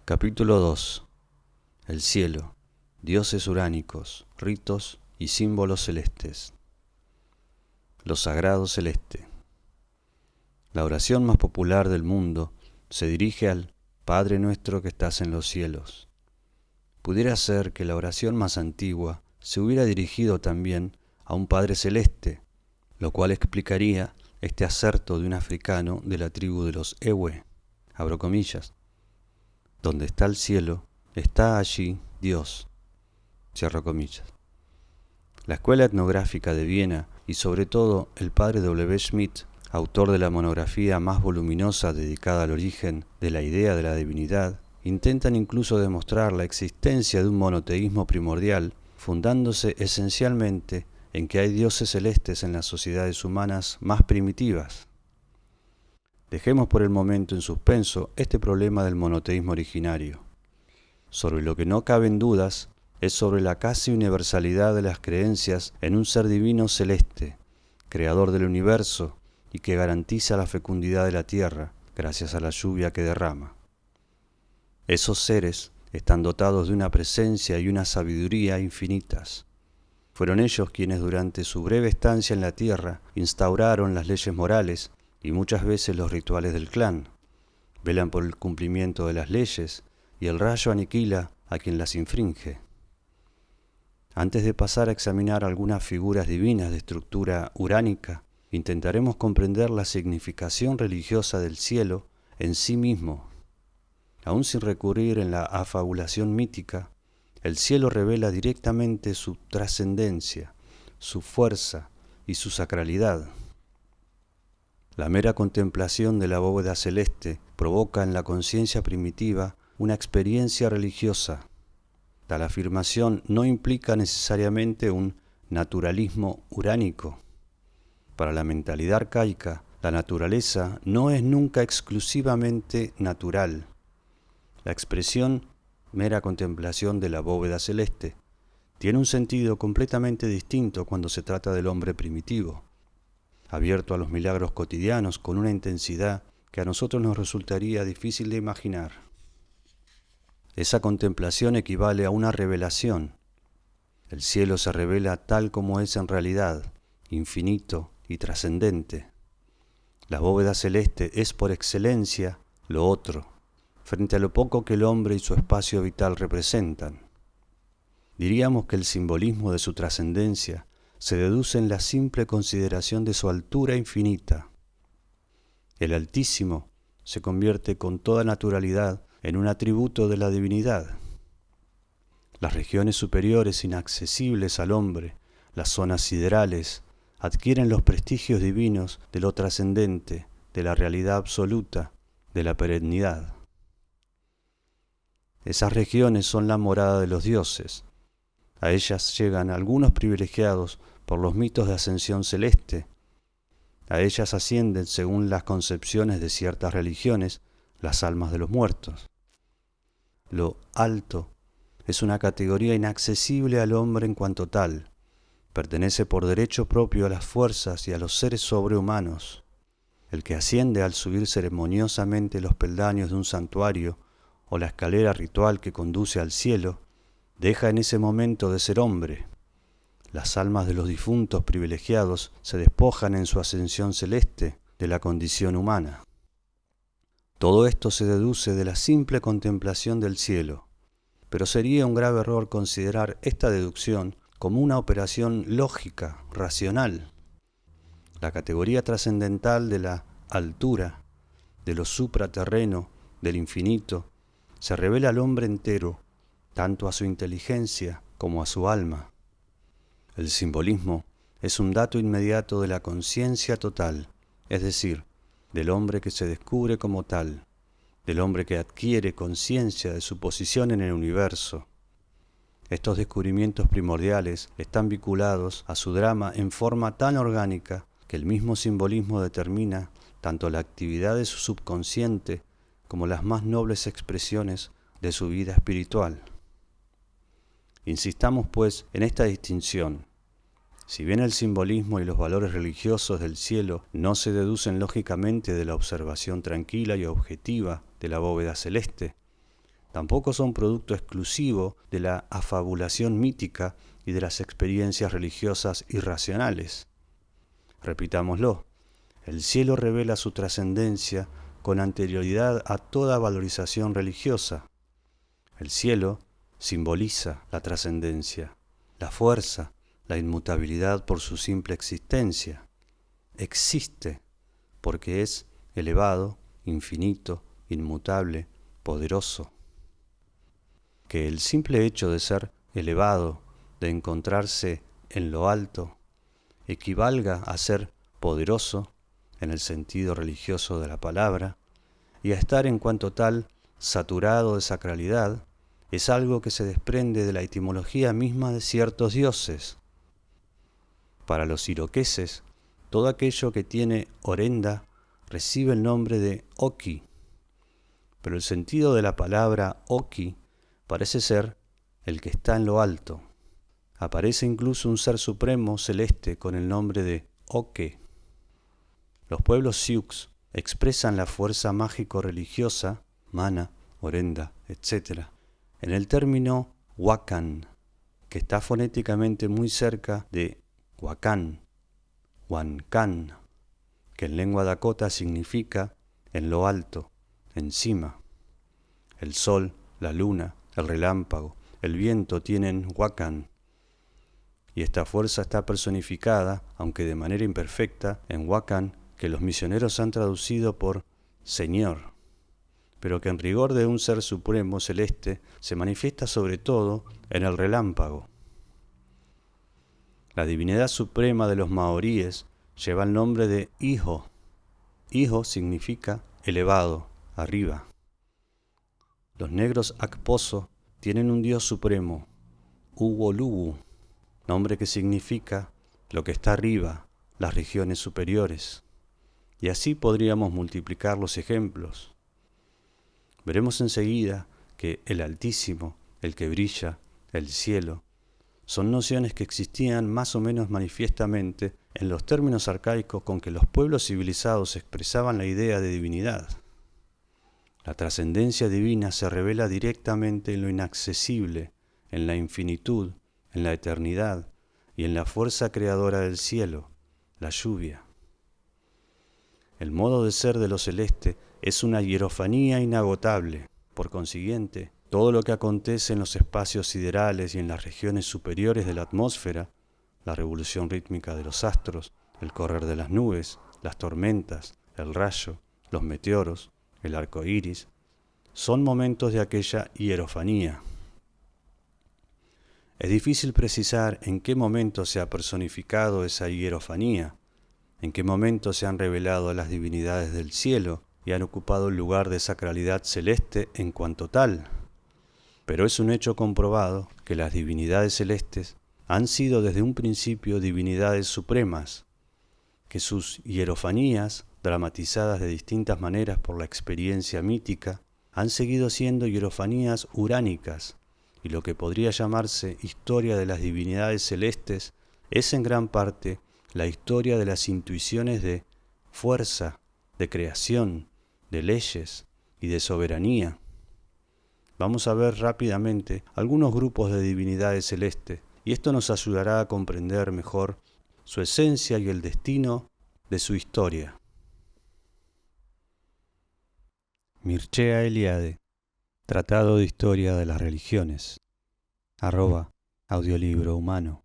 Capítulo 2. El cielo, dioses uránicos, ritos y símbolos celestes. Lo sagrado celeste. La oración más popular del mundo se dirige al Padre nuestro que estás en los cielos. Pudiera ser que la oración más antigua se hubiera dirigido también a un Padre celeste, lo cual explicaría este aserto de un africano de la tribu de los Ewe, abro comillas. Donde está el cielo, está allí Dios, cierro comillas. La Escuela Etnográfica de Viena y sobre todo el padre W. Schmidt, autor de la monografía más voluminosa dedicada al origen de la idea de la divinidad, intentan incluso demostrar la existencia de un monoteísmo primordial, fundándose esencialmente en que hay dioses celestes en las sociedades humanas más primitivas. Dejemos por el momento en suspenso este problema del monoteísmo originario. Sobre lo que no caben dudas es sobre la casi universalidad de las creencias en un ser divino celeste, creador del universo y que garantiza la fecundidad de la tierra gracias a la lluvia que derrama. Esos seres están dotados de una presencia y una sabiduría infinitas. Fueron ellos quienes durante su breve estancia en la tierra instauraron las leyes morales y muchas veces los rituales del clan. Velan por el cumplimiento de las leyes y el rayo aniquila a quien las infringe. Antes de pasar a examinar algunas figuras divinas de estructura uránica, intentaremos comprender la significación religiosa del cielo en sí mismo. Aún sin recurrir en la afabulación mítica, el cielo revela directamente su trascendencia, su fuerza y su sacralidad. La mera contemplación de la bóveda celeste provoca en la conciencia primitiva una experiencia religiosa. Tal afirmación no implica necesariamente un naturalismo uránico. Para la mentalidad arcaica, la naturaleza no es nunca exclusivamente natural. La expresión mera contemplación de la bóveda celeste tiene un sentido completamente distinto cuando se trata del hombre primitivo, abierto a los milagros cotidianos con una intensidad que a nosotros nos resultaría difícil de imaginar. Esa contemplación equivale a una revelación. El cielo se revela tal como es en realidad, infinito y trascendente. La bóveda celeste es por excelencia lo otro, frente a lo poco que el hombre y su espacio vital representan. Diríamos que el simbolismo de su trascendencia se deduce en la simple consideración de su altura infinita. El Altísimo se convierte con toda naturalidad en un atributo de la divinidad. Las regiones superiores inaccesibles al hombre, las zonas siderales, adquieren los prestigios divinos de lo trascendente, de la realidad absoluta, de la perennidad. Esas regiones son la morada de los dioses. A ellas llegan algunos privilegiados por los mitos de ascensión celeste. A ellas ascienden, según las concepciones de ciertas religiones, las almas de los muertos. Lo alto es una categoría inaccesible al hombre en cuanto tal. Pertenece por derecho propio a las fuerzas y a los seres sobrehumanos. El que asciende al subir ceremoniosamente los peldaños de un santuario o la escalera ritual que conduce al cielo, deja en ese momento de ser hombre. Las almas de los difuntos privilegiados se despojan en su ascensión celeste de la condición humana. Todo esto se deduce de la simple contemplación del cielo, pero sería un grave error considerar esta deducción como una operación lógica, racional. La categoría trascendental de la altura, de lo supraterreno, del infinito, se revela al hombre entero, tanto a su inteligencia como a su alma. El simbolismo es un dato inmediato de la conciencia total, es decir, del hombre que se descubre como tal, del hombre que adquiere conciencia de su posición en el universo. Estos descubrimientos primordiales están vinculados a su drama en forma tan orgánica que el mismo simbolismo determina tanto la actividad de su subconsciente como las más nobles expresiones de su vida espiritual. Insistamos, pues, en esta distinción. Si bien el simbolismo y los valores religiosos del cielo no se deducen lógicamente de la observación tranquila y objetiva de la bóveda celeste, Tampoco son producto exclusivo de la afabulación mítica y de las experiencias religiosas irracionales. Repitámoslo, el cielo revela su trascendencia con anterioridad a toda valorización religiosa. El cielo simboliza la trascendencia, la fuerza, la inmutabilidad por su simple existencia. Existe porque es elevado, infinito, inmutable, poderoso. Que el simple hecho de ser elevado, de encontrarse en lo alto, equivalga a ser poderoso en el sentido religioso de la palabra y a estar en cuanto tal saturado de sacralidad, es algo que se desprende de la etimología misma de ciertos dioses. Para los iroqueses, todo aquello que tiene orenda recibe el nombre de Oki, pero el sentido de la palabra Oki parece ser el que está en lo alto. Aparece incluso un ser supremo celeste con el nombre de Oke. Los pueblos Sioux expresan la fuerza mágico-religiosa, mana, orenda, etc., en el término Wakan, que está fonéticamente muy cerca de Wakan, Wankan, que en lengua dakota significa en lo alto, encima. El sol, la luna, el relámpago, el viento tienen Wakan, y esta fuerza está personificada, aunque de manera imperfecta, en Wakan, que los misioneros han traducido por Señor, pero que en rigor de un ser supremo celeste se manifiesta sobre todo en el relámpago. La divinidad suprema de los maoríes lleva el nombre de Iho. Iho significa elevado, arriba. Los negros Akposo tienen un dios supremo, Uwoluwu, nombre que significa lo que está arriba, las regiones superiores. Y así podríamos multiplicar los ejemplos. Veremos enseguida que el Altísimo, el que brilla, el cielo, son nociones que existían más o menos manifiestamente en los términos arcaicos con que los pueblos civilizados expresaban la idea de divinidad. La trascendencia divina se revela directamente en lo inaccesible, en la infinitud, en la eternidad y en la fuerza creadora del cielo, la lluvia. El modo de ser de lo celeste es una hierofanía inagotable. Por consiguiente, todo lo que acontece en los espacios siderales y en las regiones superiores de la atmósfera, la revolución rítmica de los astros, el correr de las nubes, las tormentas, el rayo, los meteoros, el arco iris, son momentos de aquella hierofanía. Es difícil precisar en qué momento se ha personificado esa hierofanía, en qué momento se han revelado las divinidades del cielo y han ocupado el lugar de sacralidad celeste en cuanto tal. Pero es un hecho comprobado que las divinidades celestes han sido desde un principio divinidades supremas, que sus hierofanías, dramatizadas de distintas maneras por la experiencia mítica, han seguido siendo hierofanías uránicas, y lo que podría llamarse historia de las divinidades celestes es en gran parte la historia de las intuiciones de fuerza, de creación, de leyes y de soberanía. Vamos a ver rápidamente algunos grupos de divinidades celestes, y esto nos ayudará a comprender mejor su esencia y el destino de su historia. Mircea Eliade, Tratado de Historia de las Religiones, @audiolibro humano.